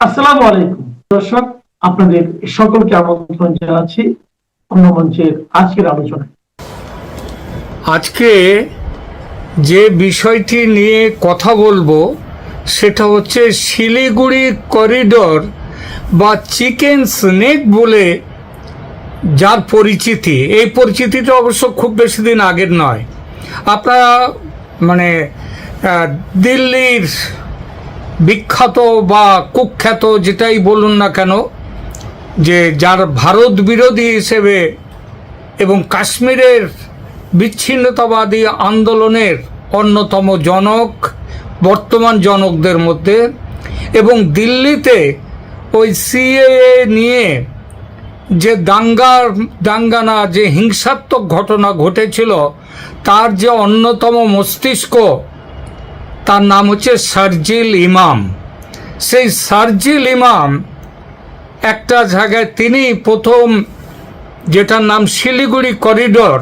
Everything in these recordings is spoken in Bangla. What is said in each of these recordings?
আসসালামু আলাইকুম দর্শক, আপনাদের সকলকে আমন্ত্রণ জানাচ্ছি অন্য মঞ্চের আজকের আলোচনায়। আজকে যে বিষয়টি নিয়ে কথা বলবো সেটা হচ্ছে শিলিগুড়ি করিডোর বা চিকেন স্নেক বলে যার পরিচিতি। এই পরিচিতিটা অবশ্য খুব বেশি দিন আগের নয়। আপনারা মানে দিল্লির বিখ্যাত বা কুখ্যাত যেটাই বলুন না কেন, যে যার ভারত বিরোধী হিসেবে এবং কাশ্মীরের বিচ্ছিন্নতাবাদী আন্দোলনের অন্যতম জনক, বর্তমান জনকদের মধ্যে, এবং দিল্লিতে ওই সিএএ নিয়ে যে দাঙ্গানা যে হিংসাত্মক ঘটনা ঘটেছিল তার যে অন্যতম মস্তিষ্ক, তার নাম হচ্ছে শারজিল ইমাম। সেই শারজিল ইমাম একটা জায়গায় তিনি প্রথম, যেটার নাম শিলিগুড়ি করিডোর,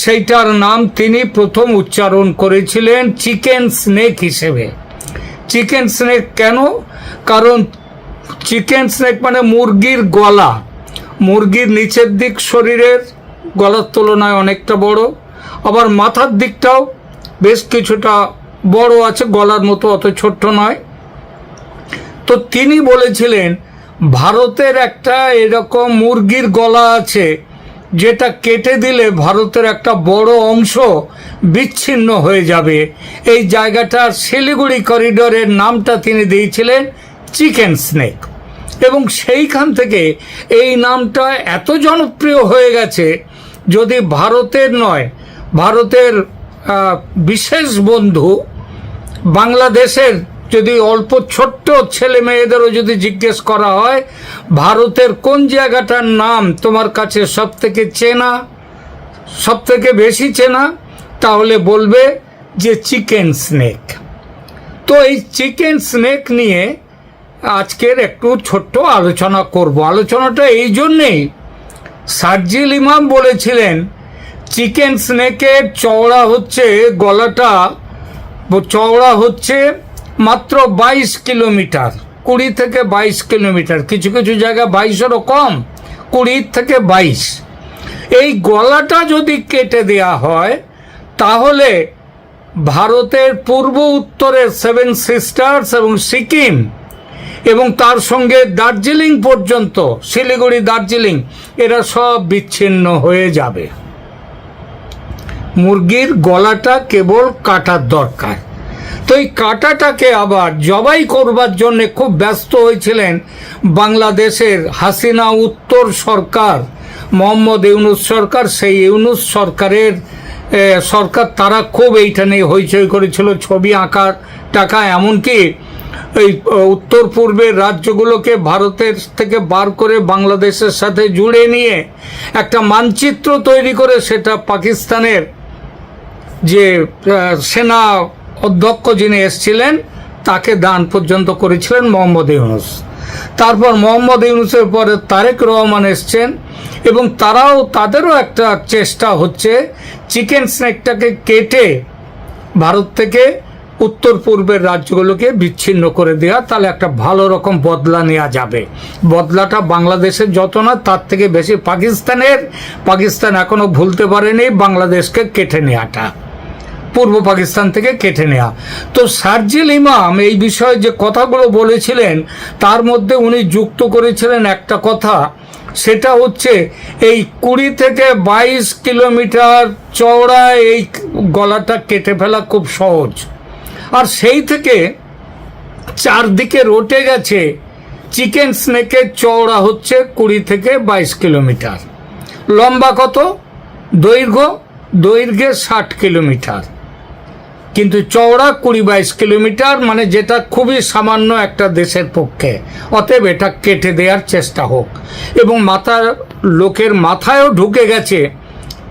সেইটার নাম তিনি প্রথম উচ্চারণ করেছিলেন চিকেন স্নেক হিসেবে। চিকেন স্নেক কেন? কারণ চিকেন স্নেক মানে মুরগির গলা। মুরগির নিচের দিক শরীরের গলার তুলনায় অনেকটা বড়, আবার মাথার দিকটাও বেশ কিছুটা বড় আছে, গলার মতো অত ছোট্ট নয়। তো তিনি বলেছিলেন ভারতের একটা এরকম মুরগির গলা আছে যেটা কেটে দিলে ভারতের একটা বড় অংশ বিচ্ছিন্ন হয়ে যাবে। এই জায়গাটার শিলিগুড়ি করিডোরের নামটা তিনি দিয়েছিলেন চিকেন স্নেক, এবং সেইখান থেকে এই নামটা এত জনপ্রিয় হয়ে গেছে, যদি ভারতের নয়, ভারতের বিশেষ বন্ধু বাংলাদেশের যদি অল্প ছোট্ট ছেলে মেয়েদেরও যদি জিজ্ঞেস করা হয় ভারতের কোন জায়গাটার নাম তোমার কাছে সব থেকে চেনা, সব থেকে বেশি চেনা, তাহলে বলবে যে চিকেন স্নেক। তো এই চিকেন স্নেক নিয়ে আজকের একটু ছোট্ট আলোচনা করব। আলোচনাটা এই জন্যেই, শারজিল ইমাম বলেছিলেন চিকেন স্নেকের চওড়া হচ্ছে, গলাটা চওড়া হচ্ছে মাত্র 22 কিলোমিটার, 20 থেকে 22 কিলোমিটার, কিছু কিছু জায়গা 22-এরও কম, 20 থেকে 22। এই গলাটা যদি কেটে দেয়া হয় তাহলে ভারতের পূর্ব উত্তরের 7 সিস্টার্স এবং সিকিম এবং তার সঙ্গে দার্জিলিং পর্যন্ত, শিলিগুড়ি দার্জিলিং, এরা সব বিচ্ছিন্ন হয়ে যাবে। মুরগির গলাটা কেবল কাটার দরকার। তো এই কাটাটাকে আবার জবাই করবার জন্য খুব ব্যস্ত হয়েছিলেন বাংলাদেশের হাসিনা উত্তর সরকার, মোহাম্মদ ইউনুস সরকার। সেই ইউনুস সরকারের তারা খুব এইটা নিয়ে হইচই করেছিল, ছবি আঁকার টাকা, এমনকি এই উত্তর পূর্বের রাজ্যগুলোকে ভারতের থেকে বার করে বাংলাদেশের সাথে জুড়ে নিয়ে একটা মানচিত্র তৈরি করে সেটা পাকিস্তানের যে সেনা অধ্যক্ষ যিনি এসেছিলেন তাকে দান পর্যন্ত করেছিলেন মোহাম্মদ ইউনুস। তারপর মোহাম্মদ ইউনুসের পরে তারেক রহমান এসছেন, এবং তাদেরও একটা চেষ্টা হচ্ছে চিকেন স্নেকটাকে কেটে ভারত থেকে উত্তর পূর্বের রাজ্যগুলোকে বিচ্ছিন্ন করে দেওয়া, তাহলে একটা ভালো রকম বদলা নেওয়া যাবে। বদলাটা বাংলাদেশের যত না তার থেকে বেশি পাকিস্তান এখনো ভুলতে পারেনি বাংলাদেশকে কেটে নেওয়াটা, পূর্ব পাকিস্তান থেকে কেটে নেওয়া। তো শারজিল ইমাম এই বিষয়ে যে কথাগুলো বলেছিলেন তার মধ্যে উনি যুক্ত করেছিলেন একটা কথা, সেটা হচ্ছে এই 20 থেকে 22 কিলোমিটার চওড়া এই গলাটা কেটে ফেলা খুব সহজ, আর সেই থেকে চারদিকে রটে গেছে চিকেন স্নেকের চওড়া হচ্ছে 20 থেকে 22 কিলোমিটার। লম্বা কত? দৈর্ঘ্যে 60 কিলোমিটার, কিন্তু চওড়া 20-22 কিলোমিটার, মানে যেটা খুবই সামান্য একটা দেশের পক্ষে। অতএব এটা কেটে দেওয়ার চেষ্টা হোক। এবং লোকের মাথায়ও ঢুকে গেছে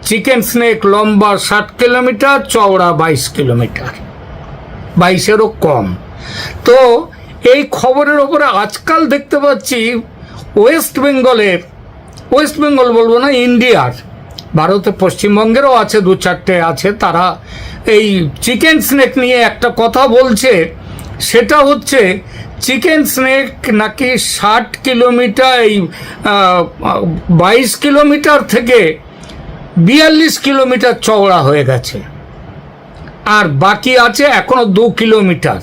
চিকেন স্নেক লম্বা 60 কিলোমিটার, চওড়া 22 কিলোমিটার, 22-এরও কম। তো এই খবরের ওপরে আজকাল দেখতে পাচ্ছি ওয়েস্ট বেঙ্গল বলবো না, ইন্ডিয়ার, ভারতে পশ্চিমবঙ্গেরও আছে 2-4টে আছে, তারা এই চিকেন স্নেক নিয়ে একটা কথা বলছে, সেটা হচ্ছে চিকেন স্নেক নাকি 60 কিলোমিটার, এই 22 কিলোমিটার থেকে 42 কিলোমিটার চওড়া হয়ে গেছে, আর বাকি আছে এখনো 2 কিলোমিটার।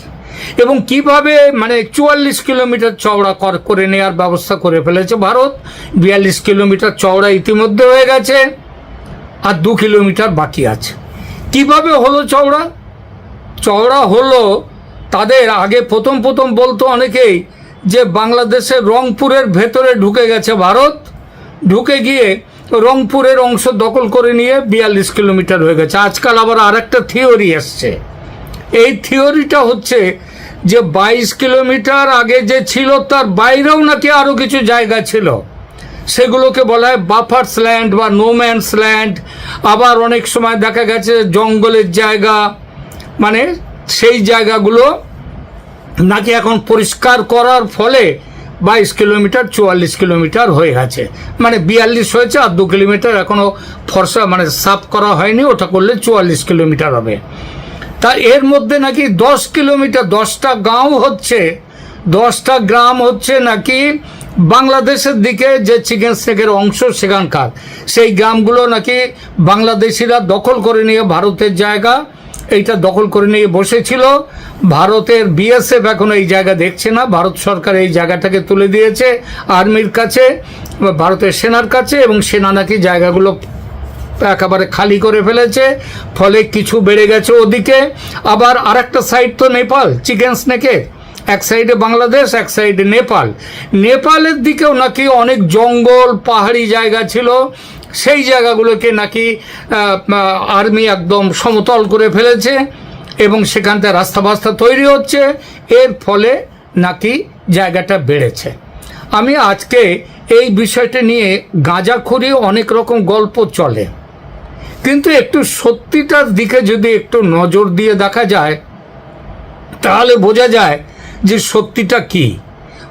এবং কিভাবে মানে 44 কিলোমিটার চওড়া করে নেওয়ার ব্যবস্থা করে ফেলেছে ভারত। 42 কিলোমিটার চওড়া ইতিমধ্যে হয়ে গেছে, আর 2 কিলোমিটার বাকি আছে। কিভাবে হলো চওড়া? চওড়া হলো, তাদের আগে প্রথম বলতো অনেকেই যে বাংলাদেশের রংপুরের ভেতরে ঢুকে গেছে ভারত, ঢুকে গিয়ে রংপুরের অংশ দখল করে নিয়ে 42 কিলোমিটার হয়ে গেছে। আজকাল আবার আরেকটা থিওরি এসছে। এই থিওরিটা হচ্ছে যে 22 কিলোমিটার আগে যে ছিল তার বাইরেও নাকি আরও কিছু জায়গা ছিল, সেগুলোকে বলা হয় বাফার্স ল্যান্ড বা নোম্যান্স ল্যান্ড। আবার অনেক সময় দেখা গেছে জঙ্গলের জায়গা, মানে সেই জায়গাগুলো নাকি এখন পরিষ্কার করার ফলে 22 কিলোমিটার 44 কিলোমিটার হয়ে গেছে, মানে 42 হয়েছে, আর 2 কিলোমিটার এখনও ফর্সা মানে সাফ করা হয়নি, ওটা করলে 44 কিলোমিটার হবে। তা এর মধ্যে নাকি 10 কিলোমিটার 10টা গাঁও হচ্ছে, 10টা গ্রাম হচ্ছে নাকি বাংলাদেশের দিকে যে চিকেন স্নেকের অংশ সেখানকার, সেই গ্রামগুলো নাকি বাংলাদেশিরা দখল করে নিয়ে ভারতের জায়গা এইটা দখল করে নিয়ে বসেছিল। ভারতের বিএসএফ এখন এই জায়গা দেখছে না, ভারত সরকার এই জায়গাটাকে তুলে দিয়েছে আর্মির কাছে, ভারতের সেনার কাছে, এবং সেনা নাকি জায়গাগুলো একেবারে খালি করে ফেলেছে, ফলে কিছু বেড়ে গেছে ওদিকে। আবার আরেকটা সাইড তো নেপাল চিকেন স্নেকের, এক সাইডে বাংলাদেশ, এক সাইডে নেপাল। নেপালের দিকেও নাকি অনেক জঙ্গল পাহাড়ি জায়গা ছিল, সেই জায়গাগুলোকে নাকি আর্মি একদম সমতল করে ফেলেছে, এবং সেখানটা রাস্তা তৈরি হচ্ছে, এর ফলে নাকি জায়গাটা বেড়েছে। আমি আজকে এই বিষয়টা নিয়ে গাঁজাখুরি অনেক রকম গল্প চলে, কিন্তু একটু সত্যিটার দিকে যদি একটু নজর দিয়ে দেখা যায় তাহলে বোঝা যায় যে সত্যিটা কি।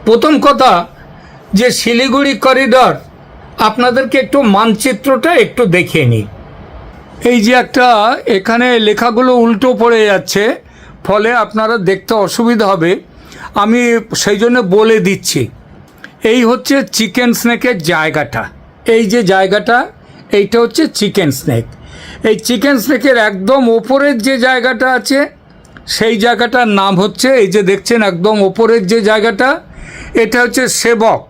প্রথম কথা, যে শিলিগুড়ি করিডর, আপনাদেরকে একটু মানচিত্রটা একটু দেখিয়ে নিই। এই যে একটা এখানে লেখাগুলো উল্টো পড়ে যাচ্ছে, ফলে আপনারা দেখতে অসুবিধা হবে, আমি সেই জন্য বলে দিচ্ছি। এই হচ্ছে চিকেন স্নেকের জায়গাটা, এই যে জায়গাটা, এইটা হচ্ছে চিকেন স্নেক। এই চিকেন স্নেকের একদম ওপরের যে জায়গাটা আছে সেই জায়গাটার নাম হচ্ছে, এই যে দেখছেন একদম ওপরের যে জায়গাটা, এটা হচ্ছে সেবক।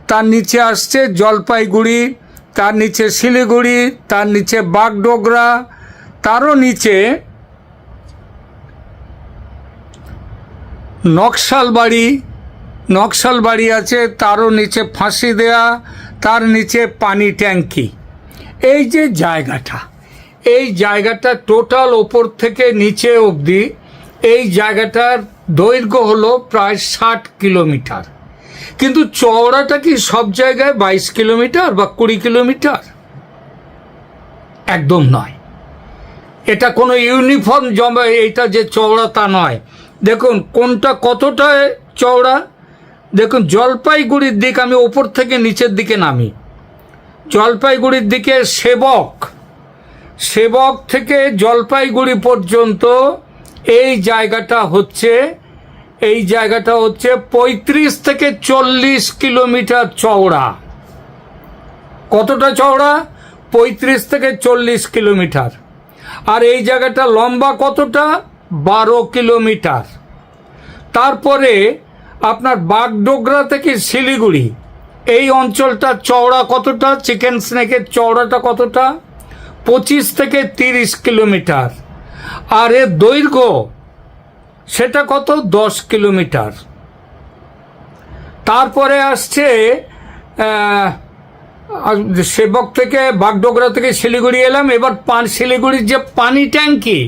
তার নিচে আসছে জলপাইগুড়ি, তার নিচে শিলিগুড়ি, তার নিচে বাগডোগরা, তারও নিচে নকশালবাড়ি আছে, তারও নিচে ফাঁসি দেয়া, তার নিচে পানি ট্যাঙ্কি। এই যে জায়গাটা, এই জায়গাটা টোটাল ওপর থেকে নিচে অবধি এই জায়গাটার দৈর্ঘ্য হলো প্রায় 60 কিলোমিটার, কিন্তু চওড়াটা কি সব জায়গায় 22 কিলোমিটার বা 20 কিলোমিটার? একদম নয়। এটা কোনো ইউনিফর্ম জমা এইটা যে চওড়া তা নয়। দেখুন কোনটা কতটা চওড়া, দেখুন জলপাইগুড়ির দিক, আমি ওপর থেকে নিচের দিকে নামি, জলপাইগুড়ির দিকে সেবক থেকে জলপাইগুড়ি পর্যন্ত এই জায়গাটা হচ্ছে 35 থেকে 40 কিলোমিটার চওড়া। কতটা চওড়া? 35 থেকে 40 কিলোমিটার। আর এই জায়গাটা লম্বা কতটা? 12 কিলোমিটার। তারপরে আপনার বাগডোগরা থেকে শিলিগুড়ি এই অঞ্চলটা চওড়া কতটা? চিকেন স্নেকের চওড়াটা কতটা? 25 থেকে 30 কিলোমিটার। আর এর দৈর্ঘ্য সেটা কত? 10 কিলোমিটার। তারপরে আসছে সেবক থেকে বাগডোগরা থেকে শিলিগুড়ি এলাম, এবার শিলিগুড়ির যে পানি ট্যাঙ্কি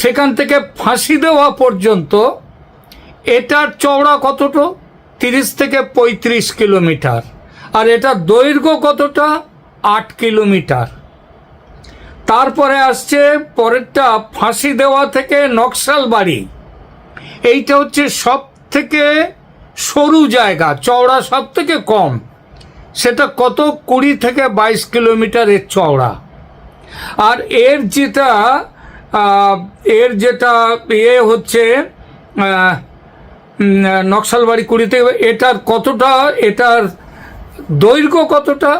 সেখান থেকে ফাঁসি দেওয়া পর্যন্ত এটার চওড়া কতটা? 30 থেকে 35 কিলোমিটার। আর এটার দৈর্ঘ্য কতটা? 8 কিলোমিটার। তারপরে আসছে পরেরটা ফাঁসি দেওয়া থেকে নকশালবাড়ি, এইটা হচ্ছে সব থেকে সরু জায়গা, চওড়া সব থেকে কম, সেটা কত? 20 থেকে 22 কিলোমিটারের চওড়া। আর এর যেটা হচ্ছে নকশালবাড়ি কুড়ি থেকে এটার কতটা, এটার দৈর্ঘ্য কতটা?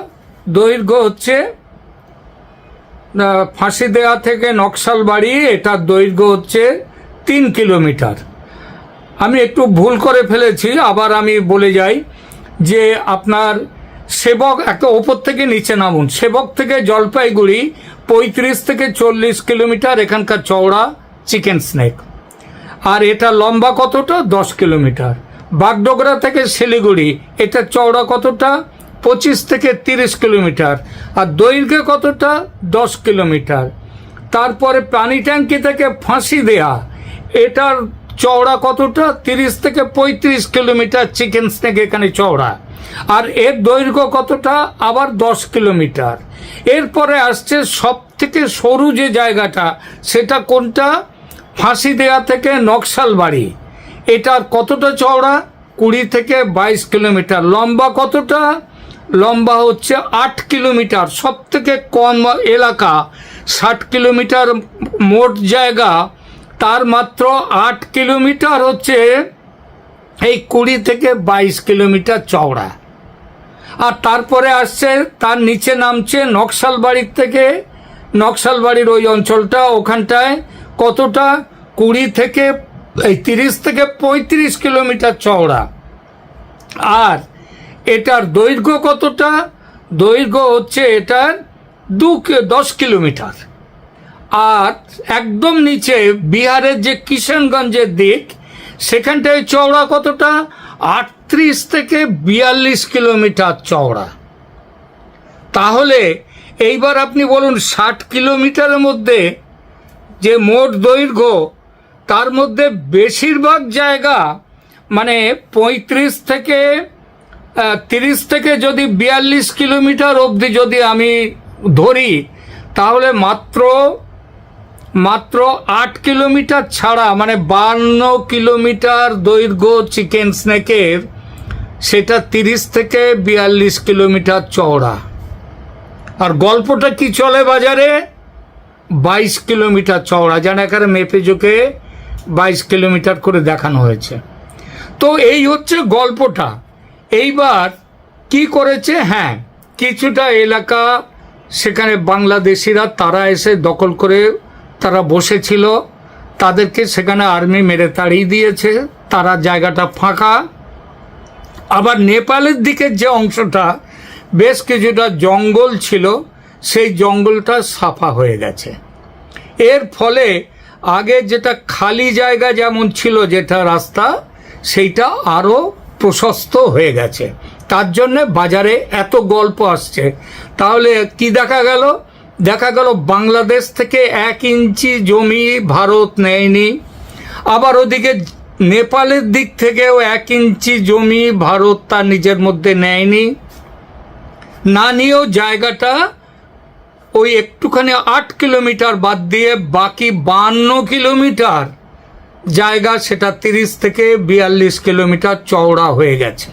দৈর্ঘ্য হচ্ছে ফাঁসি দেওয়া থেকে নকশালবাড়ি, এটার দৈর্ঘ্য হচ্ছে 3 কিলোমিটার। আমি একটু ভুল করে ফেলেছি, আবার আমি বলে যাই যে আপনার সেবক, একটা ওপর থেকে নিচে নামুন, সেবক থেকে জলপাইগুড়ি 35 থেকে 40 কিলোমিটার এখানকার চওড়া চিকেন স্নেক। আর এটা লম্বা কতটা? 10 কিলোমিটার। বাগডোগরা থেকে শিলিগুড়ি এটা চওড়া কতটা? 25 থেকে 30 কিলোমিটার। আর দৈর্ঘ্য কতটা? 10 কিলোমিটার। তারপরে পানি ট্যাঙ্কি থেকে ফাঁসি দেয়া এটার চওড়া কতটা? 30 থেকে 35 কিলোমিটার চিকেন স্নেক এখানে চওড়া। আর এর দৈর্ঘ্য কতটা? আবার 10 কিলোমিটার। এরপরে আসছে সব থেকে সরু যে জায়গাটা, সেটা কোনটা? ফাঁসি দেয়া থেকে নকশালবাড়ি এটার কতটা চওড়া? 20 থেকে 22 কিলোমিটার। লম্বা কতটা? লম্বা হচ্ছে 8 কিলোমিটার। সব থেকে কম এলাকা 60 কিলোমিটার মোট জায়গা, তার মাত্র 8 কিলোমিটার হচ্ছে এই 20 থেকে 22 কিলোমিটার চওড়া। আর তারপরে আসছে, তার নিচে নামছে নকশালবাড়ির থেকে, নকশালবাড়ির ওই অঞ্চলটা, ওখানটায় কতটা? 20 থেকে 30 থেকে 35 কিলোমিটার চওড়া। আর এটার দৈর্ঘ্য কতটা? দৈর্ঘ্য হচ্ছে এটার 10 কিলোমিটার। আর একদম নিচে বিহারের যে কিষানগঞ্জের দিক, সেখানটায় চওড়া কতটা? 38 থেকে 42 কিলোমিটার চওড়া। তাহলে এইবার আপনি বলুন, 60 কিলোমিটারের মধ্যে যে মোট দৈর্ঘ্য, তার মধ্যে বেশিরভাগ জায়গা মানে 35 থেকে 30 থেকে যদি 42 কিলোমিটার অবধি যদি আমি ধরি, তাহলে মাত্র 8 কিলোমিটার ছাড়া, মানে 52 কিলোমিটার দৈর্ঘ্য চিকেন স্নেকের, সেটা 30 থেকে 42 কিলোমিটার চওড়া। আর গল্পটা কি চলে বাজারে? 22 কিলোমিটার চওড়া, যেন এখানে মেপে জোকে 22 কিলোমিটার করে দেখানো হয়েছে। তো এই হচ্ছে গল্পটা। এইবার কি করেছে? হ্যাঁ, কিছুটা এলাকা সেখানে বাংলাদেশিরা তারা এসে দখল করে তারা বসেছিল, তাদেরকে সেখানে আর্মি মেরে তাড়িয়ে দিয়েছে, তারা জায়গাটা ফাঁকা। আবার নেপালের দিকের যে অংশটা বেশ কিছুটা জঙ্গল ছিল, সেই জঙ্গলটা সাফা হয়ে গেছে। এর ফলে আগে যেটা খালি জায়গা যেমন ছিল, যেটা রাস্তা, সেইটা আরও প্রশস্ত হয়ে গেছে। তার জন্যে বাজারে এত গল্প আসছে। তাহলে কি দেখা গেল? দেখা গেল বাংলাদেশ থেকে 1 ইঞ্চি জমি ভারত নেয়নি। আবার ওদিকে নেপালের দিক থেকেও 1 ইঞ্চি জমি ভারত তার নিজের মধ্যে নেয়নি। না নিয়েও জায়গাটা ওই একটুখানি 8 কিলোমিটার বাদ দিয়ে বাকি 52 কিলোমিটার জায়গা, সেটা 30 থেকে 42 কিলোমিটার চওড়া হয়ে গেছে।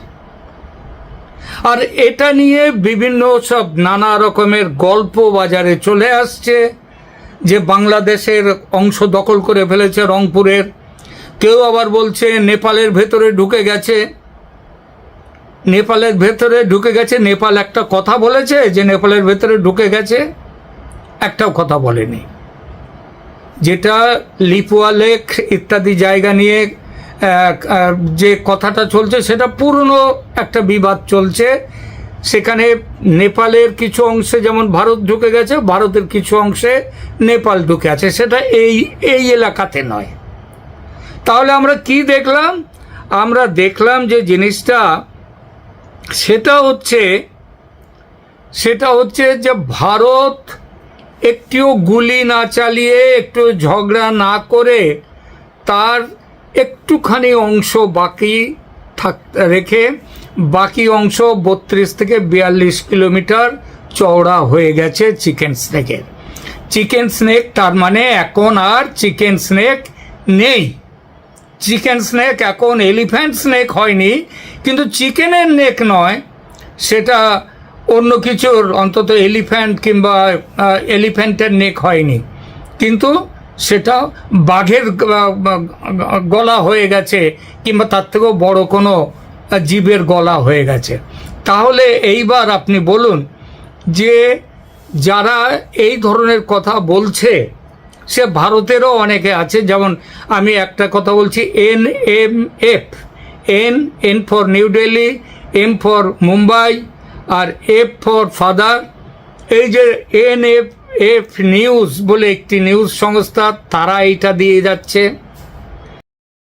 আর এটা নিয়ে বিভিন্ন সব নানা রকমের গল্প বাজারে চলে আসছে, যে বাংলাদেশের অংশ দখল করে ফেলেছে রংপুরের। কেউ আবার বলছে নেপালের ভেতরে ঢুকে গেছে। নেপালের ভেতরে ঢুকে গেছে, নেপাল একটা কথা বলেছে যে নেপালের ভেতরে ঢুকে গেছে? একটাও কথা বলেনি। যেটা লিপুয়া লেক ইত্যাদি জায়গা নিয়ে যে কথাটা চলছে, সেটা পুরনো একটা বিবাদ চলছে। সেখানে নেপালের কিছু অংশে যেমন ভারত ঢুকে গেছে, ভারতের কিছু অংশে নেপাল ঢুকে আছে, সেটা এই এলাকাতে নয়। তাহলে আমরা কি দেখলাম? আমরা দেখলাম যে জিনিসটা সেটা হচ্ছে যে ভারত একটিও গুলি না চালিয়ে, একটু ঝগড়া না করে, তার একটুখানি অংশ বাকি রেখে বাকি অংশ 32 থেকে 42 কিলোমিটার চওড়া হয়ে গেছে চিকেন স্নেকের। চিকেন স্নেক তার মানে এখন আর চিকেন স্নেক নেই। চিকেন স্নেক এখন এলিফ্যান্ট স্নেক হয়নি, কিন্তু চিকেনের নেক নয়, সেটা অন্য কিছুর, অন্তত এলিফ্যান্ট কিংবা এলিফ্যান্টের নেক হয়নি, কিন্তু সেটা বাঘের গলা হয়ে গেছে, কিংবা তার থেকেও বড় কোনো জীবের গলা হয়ে গেছে। তাহলে এইবার আপনি বলুন যে যারা এই ধরনের কথা বলছে, সে ভারতেরও অনেকে আছে। যেমন আমি একটা কথা বলছি, NMF, N for new Delhi, M for Mumbai, আর এফ ফর ফাদার। এই যে NFF নিউজ বলে একটি নিউজ সংস্থা, তারা এইটা দিয়ে যাচ্ছে।